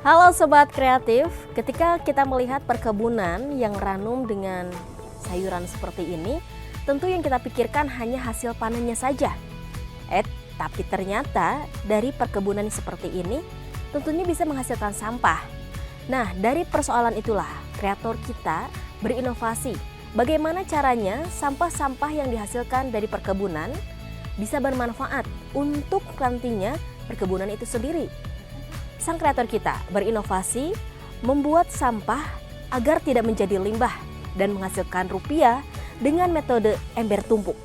Halo Sobat Kreatif, ketika kita melihat perkebunan yang ranum dengan sayuran seperti ini, tentu yang kita pikirkan hanya hasil panennya saja. Tapi ternyata dari perkebunan seperti ini tentunya bisa menghasilkan sampah. Nah, dari persoalan itulah kreator kita berinovasi. Bagaimana caranya sampah-sampah yang dihasilkan dari perkebunan bisa bermanfaat untuk nantinya perkebunan itu sendiri. Sang kreator kita berinovasi membuat sampah agar tidak menjadi limbah dan menghasilkan rupiah dengan metode ember tumpuk.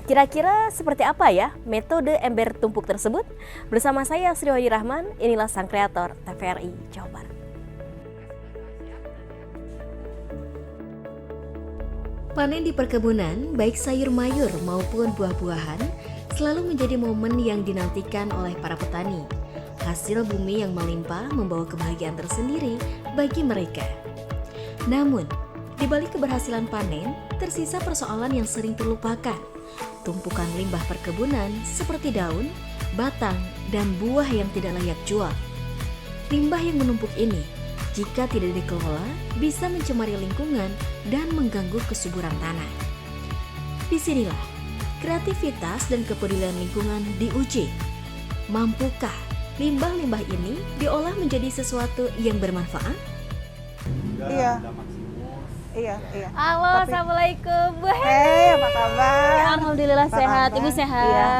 Kira-kira seperti apa ya metode ember tumpuk tersebut? Bersama saya Sri Wahyudi Rahman, inilah sang kreator TVRI Jawa Barat. Panen di perkebunan, baik sayur mayur maupun buah-buahan, selalu menjadi momen yang dinantikan oleh para petani. Hasil bumi yang melimpah membawa kebahagiaan tersendiri bagi mereka. Namun, di balik keberhasilan panen, tersisa persoalan yang sering terlupakan. Tumpukan limbah perkebunan seperti daun, batang, dan buah yang tidak layak jual. Limbah yang menumpuk ini, jika tidak dikelola, bisa mencemari lingkungan dan mengganggu kesuburan tanah. Disinilah, kreativitas dan kepedulian lingkungan diuji. Mampukah limbah-limbah ini diolah menjadi sesuatu yang bermanfaat? Iya. Halo, Assalamualaikum Bu Heni. Hei, apa kabar? Alhamdulillah Apa sehat. kabar? Ibu sehat. Iya.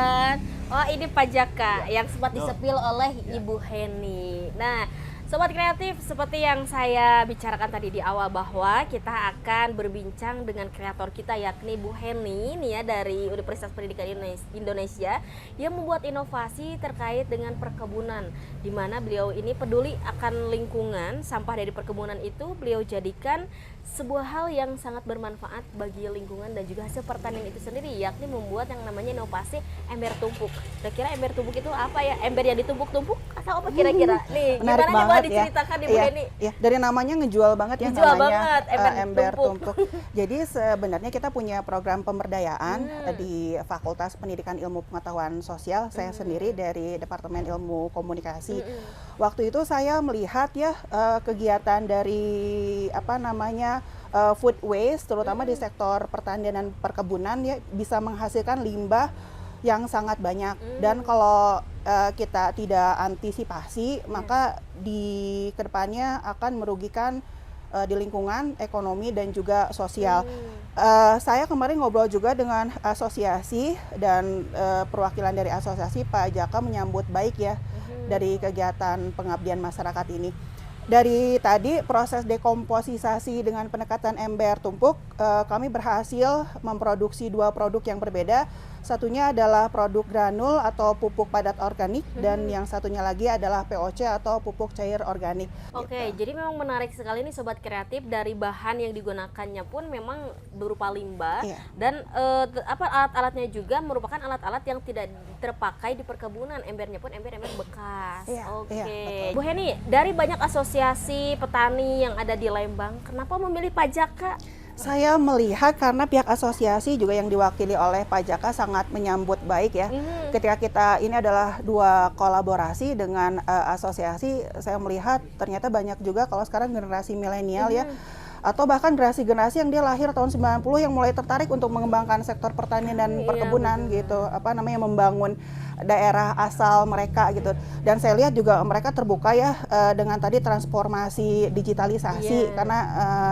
Oh, ini Pak Jaka yang sempat disepil oleh Ibu Heni. Nah, Sobat Kreatif, seperti yang saya bicarakan tadi di awal bahwa kita akan berbincang dengan kreator kita yakni Bu Heni nih ya dari Universitas Pendidikan Indonesia yang membuat inovasi terkait dengan perkebunan, di mana beliau ini peduli akan lingkungan. Sampah dari perkebunan itu beliau jadikan sebuah hal yang sangat bermanfaat bagi lingkungan dan juga hasil pertanian itu sendiri, yakni membuat yang namanya inovasi ember tumpuk. Kira-kira ember tumpuk itu apa ya? Ember yang ditumpuk-tumpuk atau apa kira-kira? Nih, Menarik gimana coba banget diceritakan ya. Ibu Heni? Iya, dari namanya ngejual banget ya, Ngejual namanya banget, ember tumpuk. Jadi sebenarnya kita punya program pemberdayaan di Fakultas Pendidikan Ilmu Pengetahuan Sosial. Saya sendiri dari Departemen Ilmu Komunikasi. Waktu itu saya melihat ya kegiatan dari food waste, terutama di sektor pertanian dan perkebunan ya, bisa menghasilkan limbah yang sangat banyak. Dan kalau kita tidak antisipasi, maka di kedepannya akan merugikan di lingkungan, ekonomi, dan juga sosial. Saya kemarin ngobrol juga dengan asosiasi dan perwakilan dari asosiasi. Pak Jaka menyambut baik ya dari kegiatan pengabdian masyarakat ini. Dari tadi proses dekomposisasi dengan pendekatan ember tumpuk, kami berhasil memproduksi 2 produk yang berbeda. Satunya adalah produk granul atau pupuk padat organik, dan yang satunya lagi adalah POC atau pupuk cair organik. Oke, jadi memang menarik sekali nih Sobat Kreatif, dari bahan yang digunakannya pun memang berupa limbah. Dan alat-alatnya juga merupakan alat-alat yang tidak terpakai di perkebunan, embernya pun ember-ember bekas. Oke. Bu Heni, dari banyak asosiasi petani yang ada di Lembang, kenapa memilih Pak Jaka? Saya melihat karena pihak asosiasi juga yang diwakili oleh Pak Jaka sangat menyambut baik ya. Ketika kita ini adalah 2 kolaborasi dengan asosiasi, saya melihat ternyata banyak juga kalau sekarang generasi milenial ya, atau bahkan generasi-generasi yang dia lahir tahun 90 yang mulai tertarik untuk mengembangkan sektor pertanian dan perkebunan gitu, membangun daerah asal mereka gitu. Dan saya lihat juga mereka terbuka ya dengan tadi transformasi digitalisasi, karena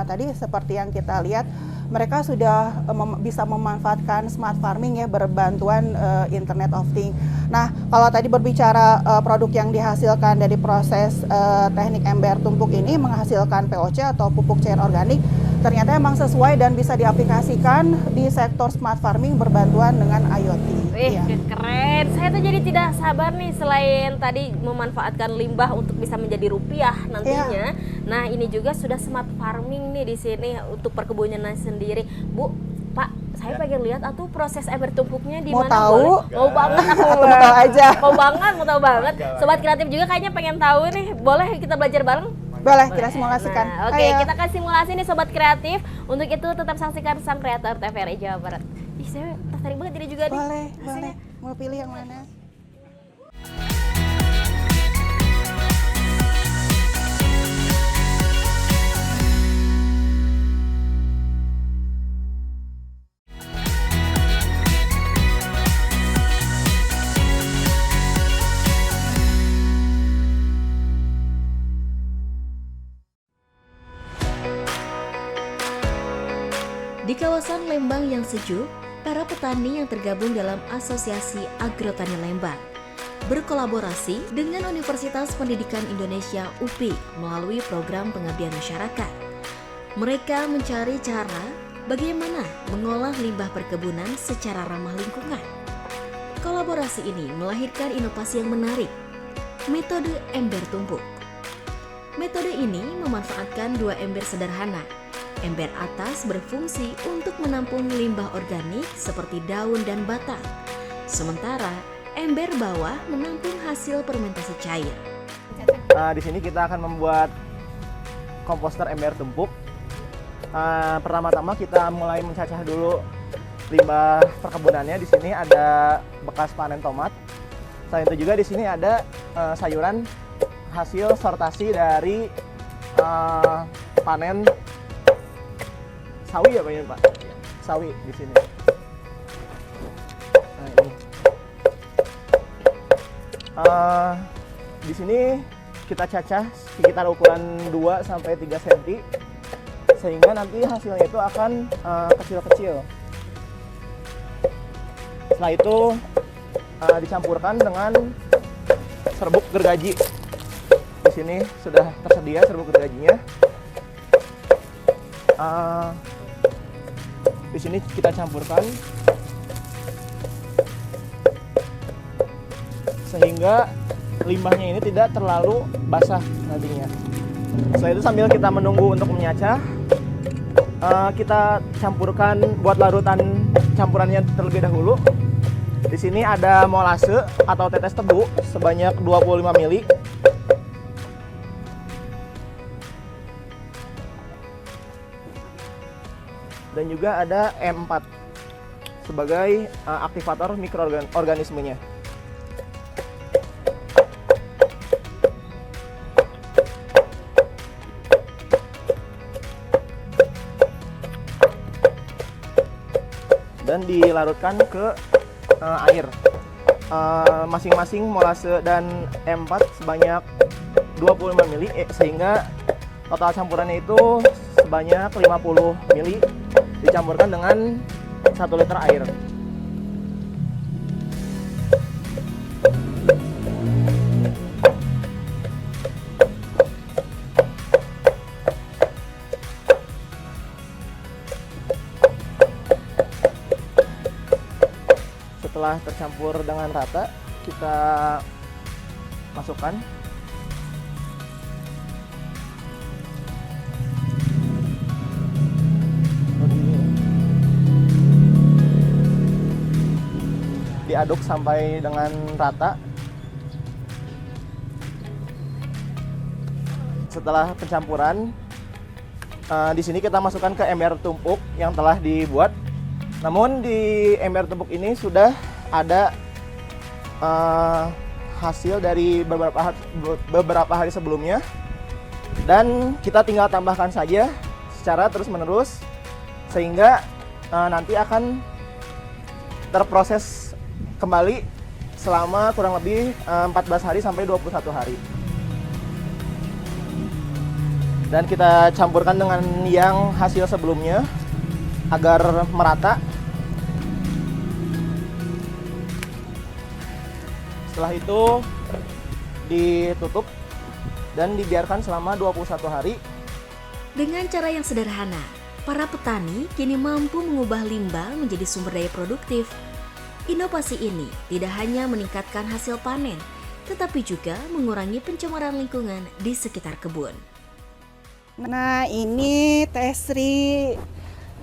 tadi seperti yang kita lihat mereka sudah bisa memanfaatkan smart farming ya, berbantuan Internet of Things. Nah, kalau tadi berbicara produk yang dihasilkan dari proses teknik ember tumpuk ini menghasilkan POC atau pupuk cair organik, ternyata emang sesuai dan bisa diaplikasikan di sektor smart farming berbantuan dengan IoT. Keren. Saya tuh jadi tidak sabar nih, selain tadi memanfaatkan limbah untuk bisa menjadi rupiah nantinya. Nah, ini juga sudah smart farming nih di sini untuk perkebunan sendiri. Bu, Pak, saya pengen lihat atuh proses ember tumpuknya di mana. Mau tahu? Mau banget aku. Atau mau tahu aja? Mau tahu banget. Sobat Kreatif juga kayaknya pengen tahu nih. Boleh kita belajar bareng? Boleh, kita simulasikan. Nah, oke, kita akan simulasi nih Sobat Kreatif. Untuk itu tetap saksikan sang kreator TVRI Jawa Barat. Ih, saya tertarik banget ini juga nih. Boleh. Mau pilih yang mana? suasana Lembang yang sejuk, para petani yang tergabung dalam Asosiasi Agrotani Lembang berkolaborasi dengan Universitas Pendidikan Indonesia UPI melalui program pengabdian masyarakat. Mereka mencari cara bagaimana mengolah limbah perkebunan secara ramah lingkungan. Kolaborasi ini melahirkan inovasi yang menarik, metode ember tumpuk. Metode ini memanfaatkan dua ember sederhana. Ember atas berfungsi untuk menampung limbah organik seperti daun dan batang, sementara ember bawah menampung hasil fermentasi cair. Di sini kita akan membuat komposter ember tumpuk. Pertama-tama kita mulai mencacah dulu limbah perkebunannya. Di sini ada bekas panen tomat. Selain itu juga di sini ada sayuran hasil sortasi dari panen sawi ya Pak ini Pak. Sawi di sini. Nah ini. Di sini kita cacah sekitar ukuran 2 sampai 3 cm sehingga nanti hasilnya itu akan kecil-kecil. Setelah itu dicampurkan dengan serbuk gergaji. Di sini sudah tersedia serbuk gergajinya. Di sini kita campurkan sehingga limbahnya ini tidak terlalu basah nantinya. Setelah itu sambil kita menunggu untuk menyacah, kita campurkan buat larutan campurannya terlebih dahulu. Di sini ada molase atau tetes tebu sebanyak 25 ml. Dan juga ada M4 sebagai aktivator mikroorganismenya. Dan dilarutkan ke air. Masing-masing molase dan M4 sebanyak 25 ml sehingga total campurannya itu sebanyak 50 ml dicampurkan dengan 1 liter air. Setelah tercampur dengan rata, kita masukkan. Diaduk sampai dengan rata. Setelah pencampuran, di sini kita masukkan ke ember tumpuk yang telah dibuat. Namun di ember tumpuk ini sudah ada hasil dari beberapa hari sebelumnya, dan kita tinggal tambahkan saja secara terus-menerus sehingga nanti akan terproses kembali selama kurang lebih 14 hari sampai 21 hari. Dan kita campurkan dengan yang hasil sebelumnya agar merata. Setelah itu ditutup dan dibiarkan selama 21 hari. Dengan cara yang sederhana, para petani kini mampu mengubah limbah menjadi sumber daya produktif. Inovasi ini tidak hanya meningkatkan hasil panen, tetapi juga mengurangi pencemaran lingkungan di sekitar kebun. Nah, ini Tesri.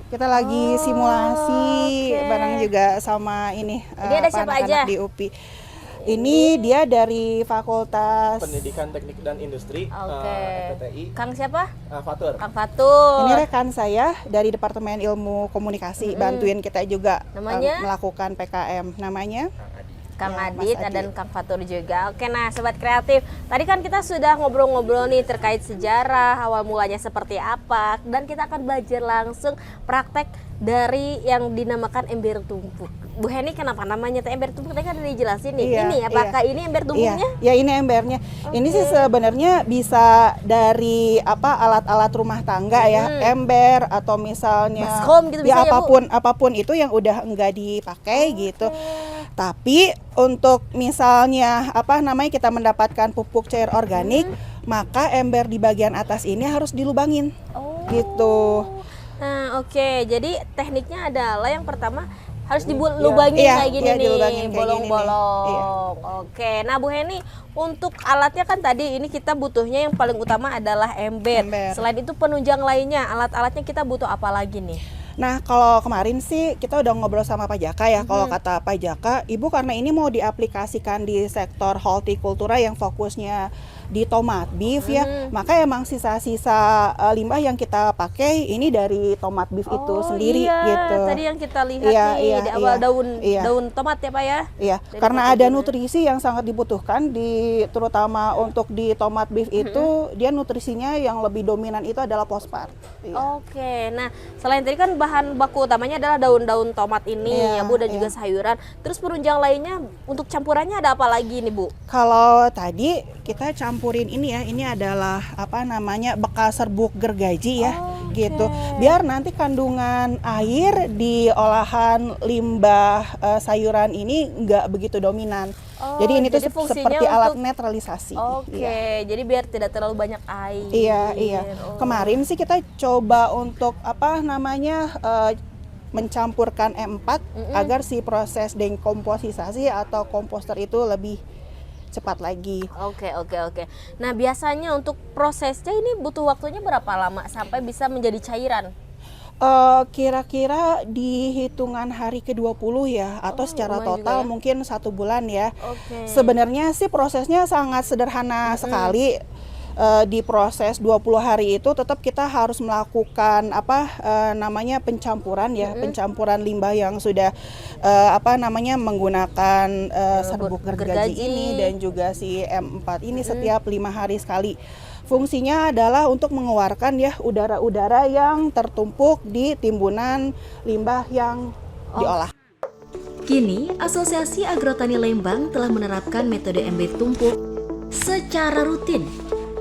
Kita lagi simulasi bareng juga sama ini ada siapa aja? Di UPI. Ini dia dari Fakultas Pendidikan Teknik dan Industri, FTTI. Kang siapa? Fatur. Kang Fatur. Ini rekan saya dari Departemen Ilmu Komunikasi, bantuin kita juga Namanya? melakukan PKM. Namanya? Kang Ya, Adit Mas Adit. dan Kang Fatur juga. Oke, nah Sobat Kreatif, tadi kan kita sudah ngobrol-ngobrol nih terkait sejarah, awal mulanya seperti apa, dan kita akan belajar langsung praktek dari yang dinamakan ember tumpuk. Bu Heni, kenapa namanya teh ember tumpuk? Tadi kan udah dijelasin nih. Iya, Ini apakah ini ember tumpuknya? Iya, ya ini embernya. Ini sih sebenarnya bisa dari alat-alat rumah tangga ya, ember atau misalnya Baskom gitu bisa ya, Bu? apapun itu yang udah enggak dipakai gitu. Tapi untuk misalnya kita mendapatkan pupuk cair organik, maka ember di bagian atas ini harus dilubangin. Gitu. Nah, oke. Jadi tekniknya adalah yang pertama harus dilubangin kayak gini nih, dilubangin kayak bolong-bolong. gini nih. Iya. Oke. Nah, Bu Heni, untuk alatnya kan tadi ini kita butuhnya yang paling utama adalah ember. Selain itu penunjang lainnya, alat-alatnya kita butuh apa lagi nih? Nah, kalau kemarin sih kita udah ngobrol sama Pak Jaka ya. Kalau kata Pak Jaka, Ibu karena ini mau diaplikasikan di sektor hortikultura yang fokusnya di tomat beef ya, maka emang sisa-sisa limbah yang kita pakai ini dari tomat beef itu sendiri gitu. Tadi yang kita lihat nih di awal daun tomat ya Pak ya. Iya, karena ada nutrisi yang sangat dibutuhkan terutama untuk di tomat beef itu, dia nutrisinya yang lebih dominan itu adalah fosfat. Iya. Oke, nah selain tadi kan bahan baku utamanya adalah daun-daun tomat ini ya Bu, dan juga sayuran. Terus penunjang lainnya untuk campurannya ada apa lagi nih Bu? Kalau tadi kita campurin ini ya, ini adalah bekas serbuk gergaji ya, gitu. Biar nanti kandungan air di olahan limbah sayuran ini nggak begitu dominan. Jadi ini tuh seperti alat netralisasi. Jadi biar tidak terlalu banyak air. Iya. Kemarin sih kita coba untuk mencampurkan M4 agar si proses dekomposisasi atau komposter itu lebih cepat lagi. Oke. Nah, biasanya untuk prosesnya ini butuh waktunya berapa lama sampai bisa menjadi cairan? Kira-kira di hitungan hari ke-20 ya, atau secara total mungkin 1 bulan ya. Sebenarnya sih prosesnya sangat sederhana sekali. Di proses 20 hari itu tetap kita harus melakukan pencampuran ya, pencampuran limbah yang sudah menggunakan serbuk gergaji ini dan juga si M4 ini setiap 5 hari sekali. Fungsinya adalah untuk mengeluarkan ya udara-udara yang tertumpuk di timbunan limbah yang diolah. Kini, Asosiasi Agrotani Lembang telah menerapkan metode ember tumpuk secara rutin.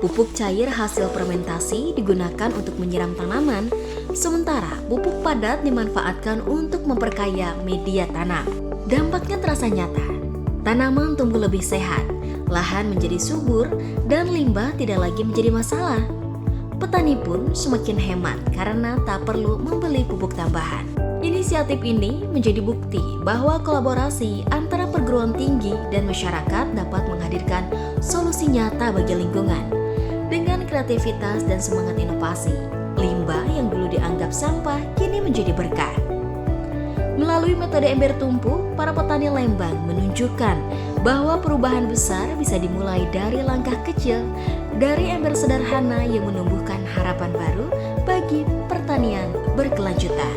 Pupuk cair hasil fermentasi digunakan untuk menyiram tanaman, sementara pupuk padat dimanfaatkan untuk memperkaya media tanam. Dampaknya terasa nyata. Tanaman tumbuh lebih sehat, lahan menjadi subur, dan limbah tidak lagi menjadi masalah. Petani pun semakin hemat karena tak perlu membeli pupuk tambahan. Inisiatif ini menjadi bukti bahwa kolaborasi antara perguruan tinggi dan masyarakat dapat menghadirkan solusi nyata bagi lingkungan. Dengan kreativitas dan semangat inovasi, limbah yang dulu dianggap sampah kini menjadi berkah. Melalui metode ember tumpuk, para petani Lembang menunjukkan bahwa perubahan besar bisa dimulai dari langkah kecil, dari ember sederhana yang menumbuhkan harapan baru bagi pertanian berkelanjutan.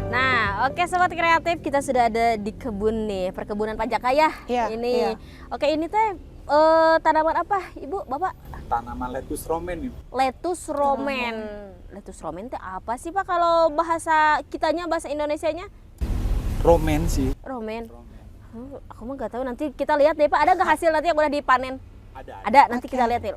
Nah, oke Sobat Kreatif, kita sudah ada di kebun nih, perkebunan Pak Jaka ya. Ini. Oke, ini teh tanaman apa, Ibu, Bapak? Tanaman lettuce romaine. Lettuce romaine. Lettuce romaine itu apa sih Pak kalau bahasa kitanya, bahasa Indonesianya? Romaine sih. Romaine. Aku mah nggak tahu, nanti kita lihat deh Pak, ada nggak hasil nanti yang udah dipanen? Ada, nanti kita lihat ya.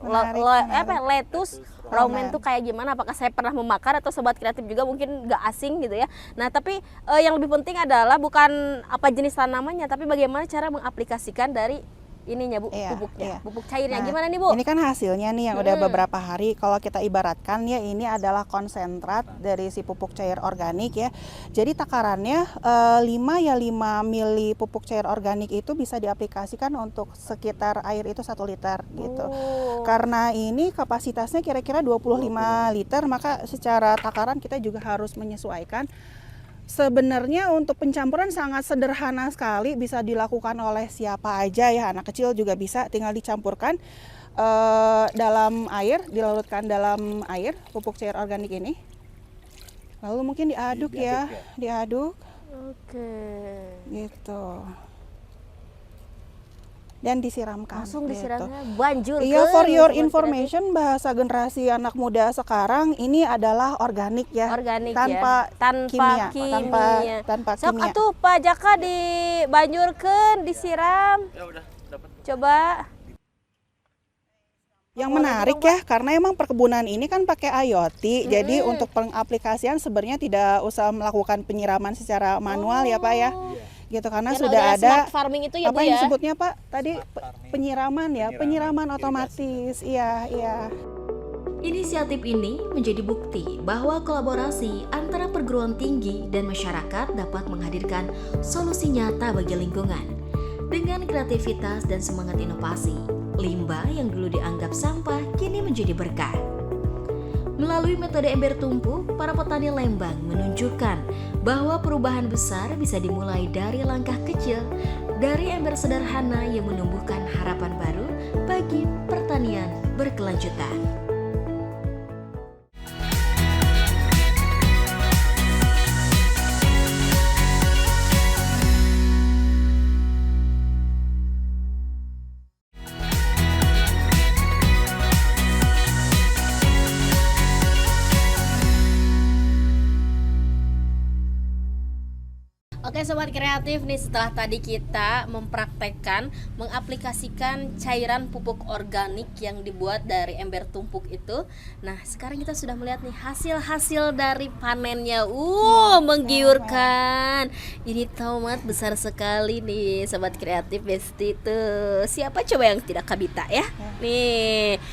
Lettuce romaine itu kayak gimana? Apakah saya pernah memakan atau Sobat Kreatif juga mungkin nggak asing gitu ya. Nah, tapi yang lebih penting adalah bukan apa jenis tanamannya, tapi bagaimana cara mengaplikasikan dari ininya Bu, pupuknya, pupuk cairnya. Nah, gimana nih Bu? Ini kan hasilnya nih yang udah beberapa hari. Kalau kita ibaratkan ya, ini adalah konsentrat dari si pupuk cair organik ya. Jadi takarannya 5 mili pupuk cair organik itu bisa diaplikasikan untuk sekitar air itu 1 liter gitu. Karena ini kapasitasnya kira-kira 25 liter, maka secara takaran kita juga harus menyesuaikan. Sebenarnya untuk pencampuran sangat sederhana sekali, bisa dilakukan oleh siapa aja ya, anak kecil juga bisa, tinggal dicampurkan dalam air, dilarutkan dalam air pupuk cair organik ini. Lalu mungkin diaduk ya, diaduk. Oke. Gitu. dan disiramkan. Langsung gitu. disiramnya banjur. Iya, for your information, bahasa generasi anak muda sekarang ini adalah organik ya. Organik tanpa ya. Tanpa kimia, kimia. tanpa Sok kimia. atuh Pak Jaka dibanjurkeun, disiram. Ya udah dapat. Coba. Yang menarik ya, karena emang perkebunan ini kan pakai IoT, jadi untuk pengaplikasian sebenarnya tidak usah melakukan penyiraman secara manual ya Pak ya, gitu karena Yang sudah ada smart farming itu ya apa Bu yang ya. disebutnya Pak tadi penyiraman ya, penyiraman otomatis, iya. Inisiatif ini menjadi bukti bahwa kolaborasi antara perguruan tinggi dan masyarakat dapat menghadirkan solusi nyata bagi lingkungan. Dengan kreativitas dan semangat inovasi, limbah yang dulu dianggap sampah kini menjadi berkah. Melalui metode ember tumpuk, para petani Lembang menunjukkan bahwa perubahan besar bisa dimulai dari langkah kecil, dari ember sederhana yang menumbuhkan harapan baru bagi pertanian berkelanjutan. Oke Sobat Kreatif nih, setelah tadi kita mempraktekkan, mengaplikasikan cairan pupuk organik yang dibuat dari ember tumpuk itu. Nah sekarang kita sudah melihat nih hasil-hasil dari panennya. Menggiurkan. Ini tomat besar sekali nih Sobat Kreatif Besti tuh. Siapa coba yang tidak kabita ya? Nih.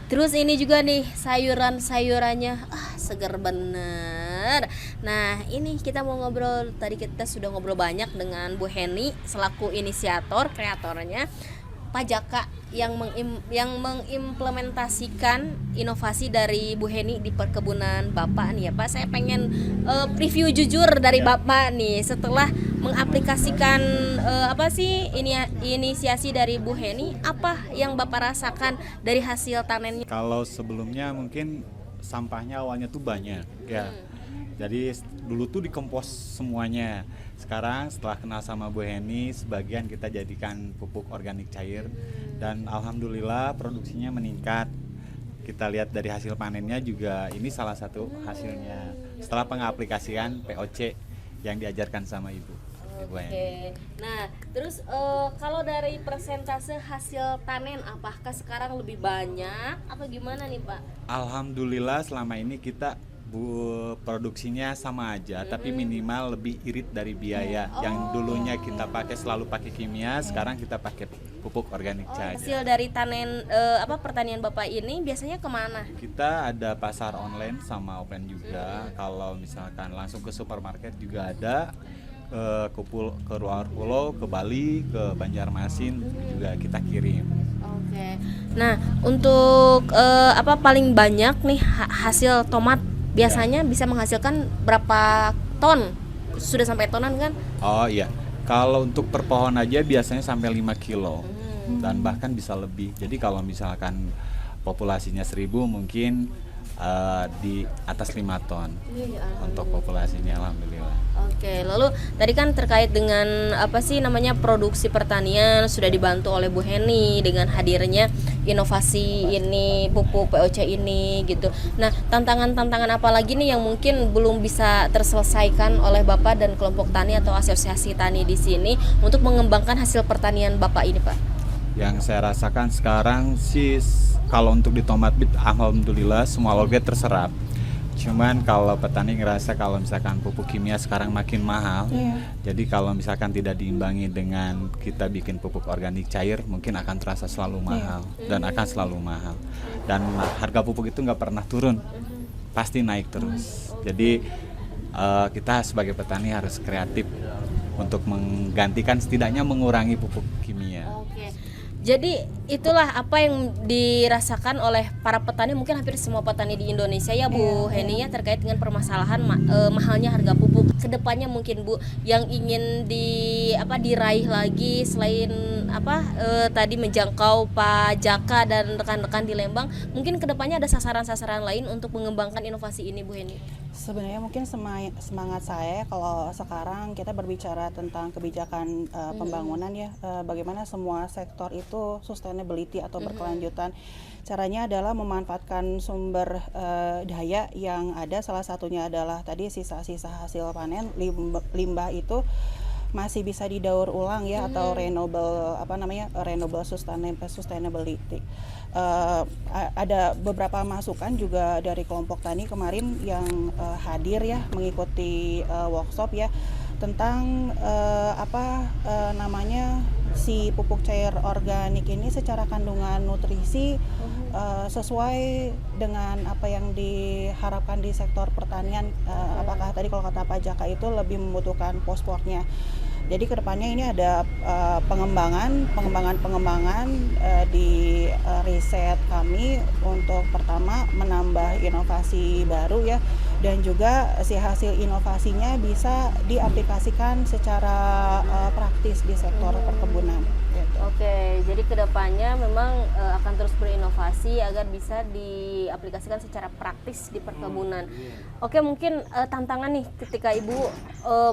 Terus ini juga nih sayuran-sayurannya seger bener. Nah ini kita mau ngobrol, tadi kita sudah ngobrol banyak dengan Bu Heni selaku inisiator, kreatornya, Pak Jaka yang mengimplementasikan inovasi dari Bu Heni di perkebunan Bapak nih ya Pak. Saya pengen preview jujur dari Bapak nih setelah mengaplikasikan inisiasi dari Bu Heni, apa yang Bapak rasakan dari hasil tanennya? Kalau sebelumnya mungkin sampahnya awalnya tuh banyak ya. Jadi dulu tuh dikompos semuanya. Sekarang setelah kenal sama Bu Heni, sebagian kita jadikan pupuk organik cair dan alhamdulillah produksinya meningkat. Kita lihat dari hasil panennya juga ini salah satu hasilnya setelah pengaplikasian POC yang diajarkan sama Ibu Heni. Oke. Nah, terus kalau dari persentase hasil panen apakah sekarang lebih banyak atau gimana nih, Pak? Alhamdulillah selama ini kita produksinya sama aja, tapi minimal lebih irit dari biaya. Yang dulunya kita selalu pakai kimia, sekarang kita pakai pupuk organik cair. Hasil dari pertanian Bapak ini biasanya kemana? Kita ada pasar online sama offline juga. Kalau misalkan langsung ke supermarket juga ada. Ke luar pulau, ke Bali, ke Banjarmasin juga kita kirim. Oke. Nah, untuk paling banyak nih hasil tomat biasanya bisa menghasilkan berapa ton? Sudah sampai tonan kan? Oh iya. Kalau untuk per pohon aja biasanya sampai 5 kilo. Dan bahkan bisa lebih. Jadi kalau misalkan populasinya 1000 mungkin di atas 5 ton untuk populasinya, alhamdulillah. Oke, lalu tadi kan terkait dengan produksi pertanian sudah dibantu oleh Bu Heni dengan hadirnya inovasi ini, pupuk POC ini gitu. Nah, tantangan-tantangan apa lagi nih yang mungkin belum bisa terselesaikan oleh Bapak dan kelompok tani atau asosiasi tani di sini untuk mengembangkan hasil pertanian Bapak ini, Pak? Yang saya rasakan sekarang sih kalau untuk di tomat bit alhamdulillah semua logat terserap. Cuman kalau petani ngerasa kalau misalkan pupuk kimia sekarang makin mahal, jadi kalau misalkan tidak diimbangi dengan kita bikin pupuk organik cair mungkin akan terasa selalu mahal dan akan selalu mahal. Dan harga pupuk itu nggak pernah turun, pasti naik terus. Jadi kita sebagai petani harus kreatif untuk menggantikan, setidaknya mengurangi pupuk kimia. Oke. Jadi itulah apa yang dirasakan oleh para petani, mungkin hampir semua petani di Indonesia ya Bu Heni ya, terkait dengan permasalahan mahalnya harga pupuk. Kedepannya mungkin Bu yang ingin diraih lagi selain tadi menjangkau Pak Jaka dan rekan-rekan di Lembang, mungkin kedepannya ada sasaran-sasaran lain untuk mengembangkan inovasi ini Bu Heni. Sebenarnya mungkin semangat saya kalau sekarang kita berbicara tentang kebijakan pembangunan ya, bagaimana semua sektor itu sustainability atau berkelanjutan. Caranya adalah memanfaatkan sumber daya yang ada, salah satunya adalah tadi sisa-sisa hasil panen, limbah itu masih bisa didaur ulang ya, atau renewable sustainability. Ada beberapa masukan juga dari kelompok tani kemarin yang hadir ya, mengikuti workshop ya, tentang si pupuk cair organik ini secara kandungan nutrisi sesuai dengan apa yang diharapkan di sektor pertanian. Apakah tadi kalau kata Pak Jaka itu lebih membutuhkan fosfornya. Jadi kedepannya ini ada pengembangan di riset kami untuk pertama menambah inovasi baru ya, dan juga si hasil inovasinya bisa diaplikasikan secara praktis di sektor perkebunan. Gitu. Oke, jadi kedepannya memang akan terus berinovasi agar bisa diaplikasikan secara praktis di perkebunan. Oke, mungkin tantangan nih ketika Ibu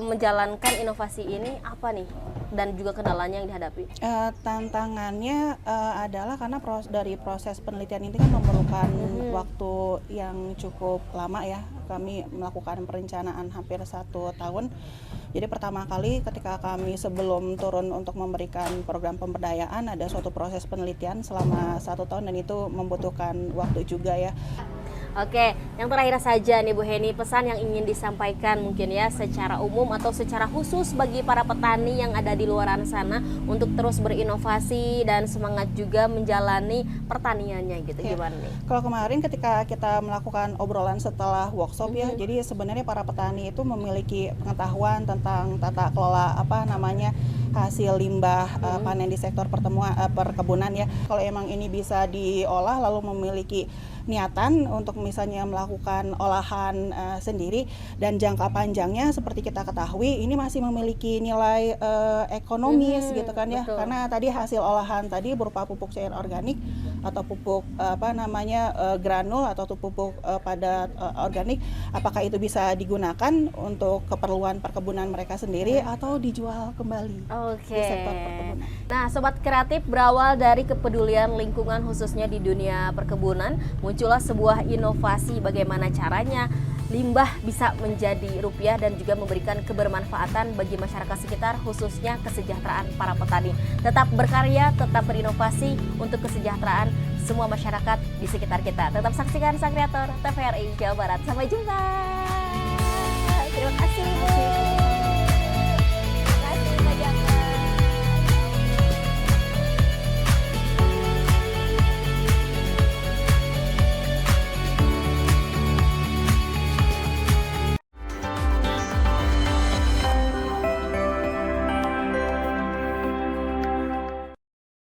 menjalankan inovasi ini apa nih, dan juga kendalanya yang dihadapi? Tantangannya adalah karena dari proses penelitian ini kan memerlukan waktu yang cukup lama ya. Kami melakukan perencanaan hampir 1 tahun. Jadi pertama kali ketika kami sebelum turun untuk memberikan program pemberdayaan, ada suatu proses penelitian selama 1 tahun, dan itu membutuhkan waktu juga ya. Oke, yang terakhir saja nih Bu Heni, pesan yang ingin disampaikan mungkin ya secara umum atau secara khusus bagi para petani yang ada di luar sana untuk terus berinovasi dan semangat juga menjalani pertaniannya gitu. Ya. Gimana nih? Kalau kemarin ketika kita melakukan obrolan setelah workshop ya, jadi sebenarnya para petani itu memiliki pengetahuan tentang tata kelola hasil limbah panen di sektor perkebunan ya. Kalau emang ini bisa diolah lalu memiliki niatan untuk misalnya melakukan olahan sendiri, dan jangka panjangnya seperti kita ketahui ini masih memiliki nilai ekonomis gitu kan ya. Betul. Karena tadi hasil olahan tadi berupa pupuk cair organik atau pupuk granul atau pupuk padat organik, apakah itu bisa digunakan untuk keperluan perkebunan mereka sendiri atau dijual kembali di sektor perkebunan. Nah, Sobat Kreatif, berawal dari kepedulian lingkungan khususnya di dunia perkebunan, muncullah sebuah inovasi bagaimana caranya limbah bisa menjadi rupiah dan juga memberikan kebermanfaatan bagi masyarakat sekitar, khususnya kesejahteraan para petani. Tetap berkarya, tetap berinovasi untuk kesejahteraan semua masyarakat di sekitar kita. Tetap saksikan Sang Kreator TVRI Jawa Barat. Sampai jumpa.